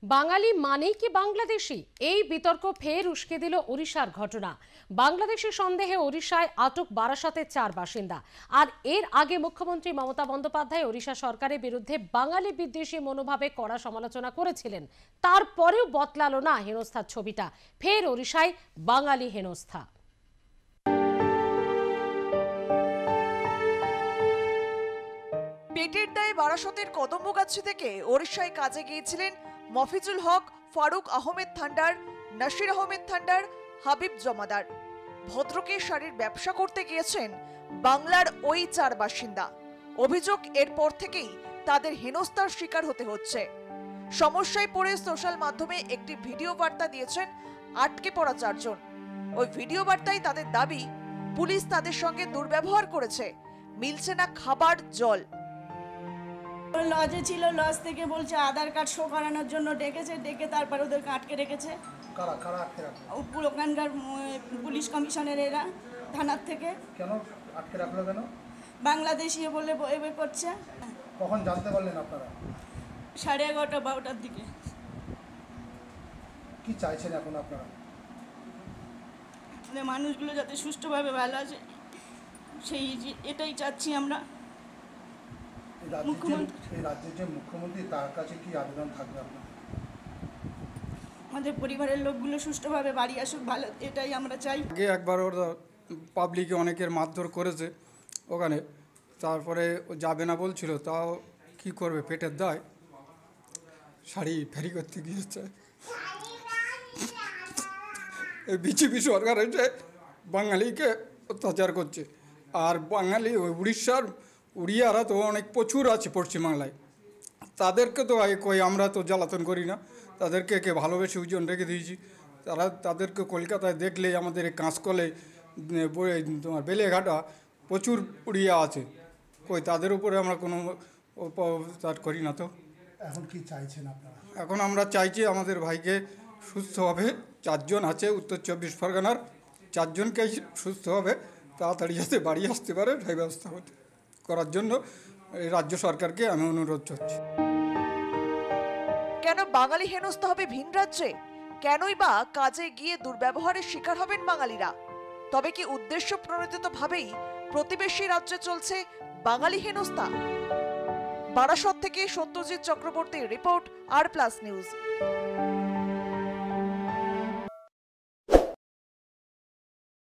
বাঙালি মানেই কি বাংলাদেশি? এই বিতর্ক ফের উস্কে দিল ওড়িশার ঘটনা। বাংলাদেশি সন্দেহে ওড়িশায় আটক বারাসাতের 4 বাসিন্দা। আর এর আগে মুখ্যমন্ত্রী মমতা বন্দ্যোপাধ্যায় ওড়িশা সরকারের বিরুদ্ধে বাঙালি বিদ্বেষী মনোভাবে কড়া সমালোচনা করেছিলেন। তারপরেও বদলালো না হেনস্থার ছবিটা। ফের ওড়িশায় বাঙালি হেনস্থা। পেটের দায়ে বারাসতের কদম্বগাছি থেকে ওড়িশায় কাজে গিয়েছিলেন মফিজুল হক, ফারুক আহমেদ থান্ডার, নাসির আহমেদ থান্ডার, হাবিব জমাদার। ভদ্রকের শাড়ির ব্যবসা করতে গিয়েছেন বাংলার ওই 4 বাসিন্দা। অভিযোগ এরপর থেকেই তাদের হেনস্থার শিকার হতে হচ্ছে। সমস্যায় পড়ে সোশ্যাল মাধ্যমে একটি ভিডিও বার্তা দিয়েছেন আটকে পড়া 4 জন। ওই ভিডিও বার্তায় তাদের দাবি পুলিশ তাদের সঙ্গে দুর্ব্যবহার করেছে, মিলছে না খাবার, জল। লজে ছিল, লজ থেকে বলছে আধার কার্ড শো করানোর জন্য ডেকেছে, ডেকে তারপর ওদেরকে আটকে রেখেছে। ওখানকার পুলিশ কমিশনের এরা থানার থেকে। কেন আটকে রাখলো? কেন? বাংলাদেশি বলে এ করছে। কখন জানতে পারলেন আপনারা? 11:30 12টার দিকে। কি চাইছেন এখন আপনারা? মানুষগুলো যাতে সুষ্ঠুভাবে ভালো আছে সেই এটাই চাচ্ছি আমরা। এই রাজ্যের যে মুখ্যমন্ত্রী, তার কাছে কি আবেদন থাকবে আপনার? আমাদের পরিবারের লোকগুলো সুষ্ঠুভাবে বাড়ি আসুক, ভালো, এটাই আমরা চাই। আগে একবার ওরা পাবলিকে অনেকের মারধর করেছে ওখানে, তারপরে ও যাবে না বলছিল, তাও কি করবে, পেটের দায় শাড়ি ফেরি করতে গিয়েছে। এই বিজেপি সরকার এসে বাঙালিকে অত্যাচার করছে। আর বাঙালি ওই উড়িয়ারা তো অনেক প্রচুর আছে পশ্চিমবাংলায়, তাদেরকে তো কই আমরা তো জ্বালাতন করি না, তাদেরকে ভালোবেসে ওজন রেখে দিয়েছি। তাদেরকে কলকাতায় দেখলেই আমাদের এই কাঁচকলে তোমার বেলেঘাটা প্রচুর উড়িয়া আছে, কই তাদের উপরে আমরা কোনো তার করি না। তো এখন কি চাইছেন আপনারা? এখন আমরা চাইছি আমাদের ভাইকে সুস্থভাবে, 4 জন আছে উত্তর 24 পরগনার, 4 জনকেই সুস্থভাবে তাড়াতাড়ি যাতে বাড়ি আসতে পারে সেই ব্যবস্থা করার জন্য এই রাজ্য সরকারকে আমি অনুরোধ করছি। কেন বাঙালি হেনস্থা হবে ভিন রাজ্যে? কেনই বা কাজে গিয়ে দুর্ব্যবহারের শিকার হবেন বাঙালিরা? তবে কি উদ্দেশ্য প্রণোদিত ভাবেই প্রতিবেশী রাজ্যে চলছে বাঙালি হেনস্থা? বারাসত থেকে সত্যজিৎ চক্রবর্তীর রিপোর্ট, আর প্লাস নিউজ।